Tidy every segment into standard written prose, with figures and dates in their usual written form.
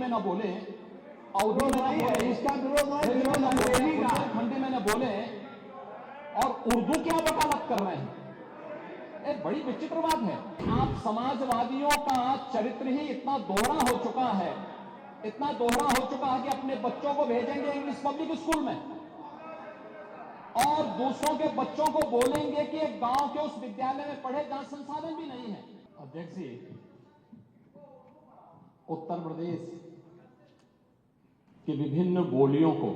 में न बोले, अवधि में न बोले, इसका विरोध है, खंडी में न बोले और उर्दू क्या वकालत कर रहे हैं। एक बड़ी विचित्र बात है। आप समाजवादियों का चरित्र ही इतना दोहरा हो चुका है, इतना दोहरा हो चुका है कि अपने बच्चों को भेजेंगे इंग्लिश पब्लिक स्कूल में और दूसरों के बच्चों को बोलेंगे कि एक गांव के उस विद्यालय में पढ़े जहां संसाधन भी नहीं है। अध्यक्ष जी, उत्तर प्रदेश की विभिन्न बोलियों को,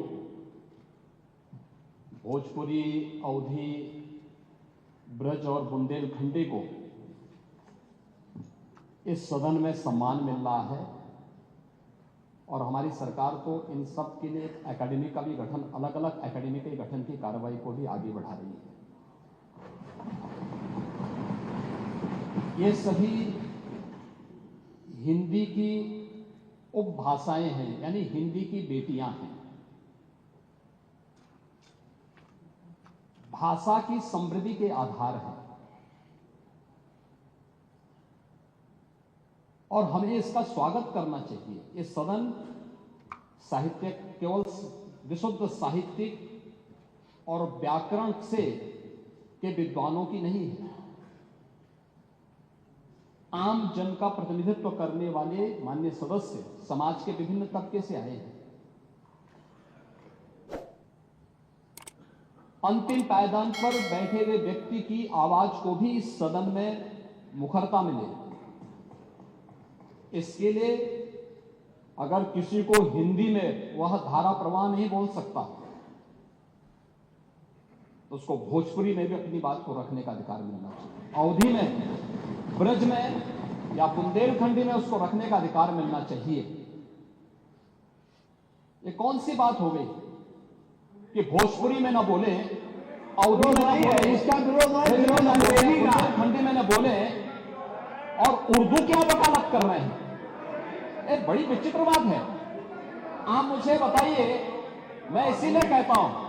भोजपुरी, अवधी, ब्रज और बुंदेलखंडी को इस सदन में सम्मान मिल रहा है और हमारी सरकार को इन सब के लिए एक एकेडमी का भी गठन, अलग अलग एकेडमी के गठन की कार्रवाई को भी आगे बढ़ा रही है। ये सभी हिंदी की उपभाषाएं हैं, यानी हिंदी की बेटियां हैं। भाषा की समृद्धि के आधार है और हमें इसका स्वागत करना चाहिए। ये सदन साहित्य केवल विशुद्ध साहित्यिक और व्याकरण से के विद्वानों की नहीं है, आम जन का प्रतिनिधित्व करने वाले माननीय सदस्य समाज के विभिन्न तबके से आए हैं। अंतिम पायदान पर बैठे हुए व्यक्ति की आवाज को भी इस सदन में मुखरता मिले। इसके लिए अगर किसी को हिंदी में वह धारा प्रवाह नहीं बोल सकता तो उसको भोजपुरी में भी अपनी बात को रखने का अधिकार मिलना चाहिए, अवधी में, ब्रज में या बुंदेलखंडी में उसको रखने का अधिकार मिलना चाहिए। ये कौन सी बात हो गई कि भोजपुरी में न बोले, अवधी में न बोले, इसका विरोध है, खंडी में न बोले और उर्दू क्या वकालत कर रहे हैं। एक बड़ी विचित्र बात है। आप मुझे बताइए, मैं इसीलिए कहता हूं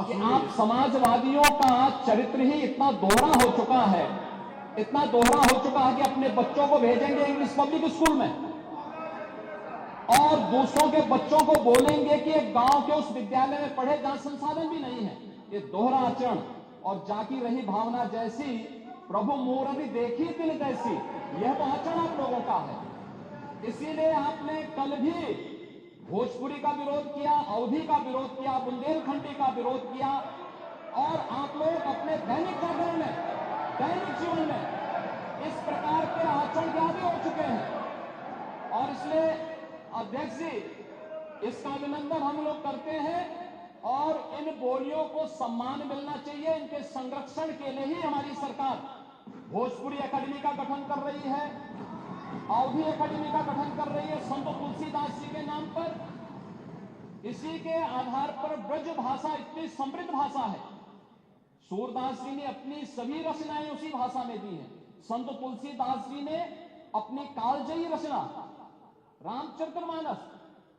कि आप समाजवादियों का चरित्र ही इतना दोहरा हो चुका है, इतना दोहरा हो चुका है कि अपने बच्चों को भेजेंगे इंग्लिश पब्लिक स्कूल में और दूसरों के बच्चों को बोलेंगे कि एक गांव के उस विद्यालय में पढ़े जहां संसाधन भी नहीं है। ये दोहरा आचरण और जाकी रही भावना जैसी प्रभु मूर्ति देखी दिल जैसी, यह तो आचरण आप लोगों का है। इसीलिए आपने कल भी भोजपुरी का विरोध किया, अवधी का विरोध किया, बुंदेलखंडी का विरोध किया और आप लोग अपने दैनिक जागरण में, दैनिक जीवन में इस प्रकार के आचरण के आदी हो चुके हैं। और इसलिए अध्यक्ष जी, इसका अभिनंदन हम लोग करते हैं और इन बोलियों को सम्मान मिलना चाहिए। इनके संरक्षण के लिए ही हमारी सरकार भोजपुरी एकेडमी का गठन कर रही है, अवधी एकेडमी का गठन कर रही है संत तुलसीदास जी के नाम पर। इसी के आधार पर ब्रज भाषा इतनी समृद्ध भाषा है। सूरदास जी ने अपनी सभी रचनाएं उसी भाषा में दी हैं। संत तुलसीदास जी ने अपनी कालजयी रचना रामचरितमानस,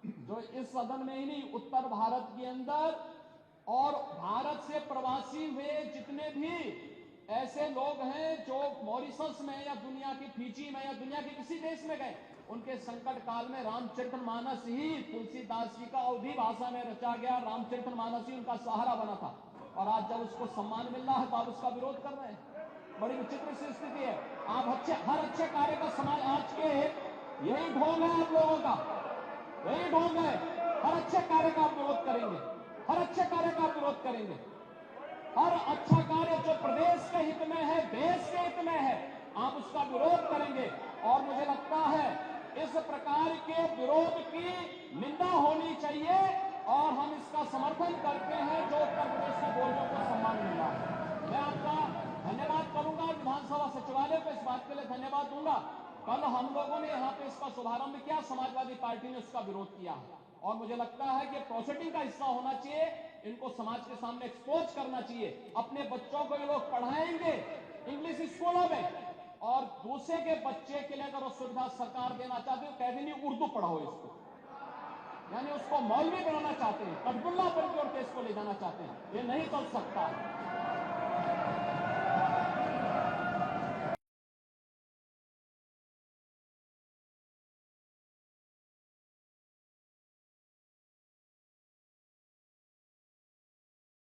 जो इस सदन में ही नहीं, उत्तर भारत के अंदर और भारत से प्रवासी हुए जितने भी ऐसे लोग हैं जो मॉरिशस में या दुनिया की फिजी में या दुनिया के किसी देश में गए, उनके संकट काल में रामचरितमानस ही तुलसीदास जी का अवधी भाषा में रचा गया रामचरितमानस ही उनका सहारा बना था। और आज जब उसको सम्मान मिल रहा है तो आप उसका विरोध कर रहे हैं। बड़ी विचित्र सी स्थिति है। आप हर अच्छे कार्य का समाज, आज के यही ढोंग है आप लोगों का, यही ढोंग है। हर अच्छे कार्य का आप विरोध करेंगे, हर अच्छे कार्य का आप विरोध करेंगे। हर अच्छा कार्य जो प्रदेश के हित में है, देश के हित में है, आप उसका विरोध करेंगे। और मुझे लगता है इस प्रकार के विरोध की निंदा होनी चाहिए और हम इसका समर्थन करते हैं जो उत्तर प्रदेश की बोलियों को सम्मान मिल रहा है। मैं आपका धन्यवाद करूंगा, विधानसभा सचिवालय को इस बात के लिए धन्यवाद दूंगा। कल हम लोगों ने यहाँ पे इसका शुभारंभ किया, समाजवादी पार्टी ने उसका विरोध किया और मुझे लगता है कि प्रोसीडिंग का हिस्सा होना चाहिए। इनको समाज के सामने एक्सपोज करना चाहिए। अपने बच्चों को ये लोग पढ़ाएंगे इंग्लिश स्कूलों में और दूसरे के बच्चे के लिए अगर सुविधा सरकार देना चाहती है, कह देनी उर्दू पढ़ाओ इसको, यानी उसको मौलवी बनाना चाहते हैं, कटबुल्ला बन के और केस को ले जाना चाहते हैं। ये नहीं चल सकता।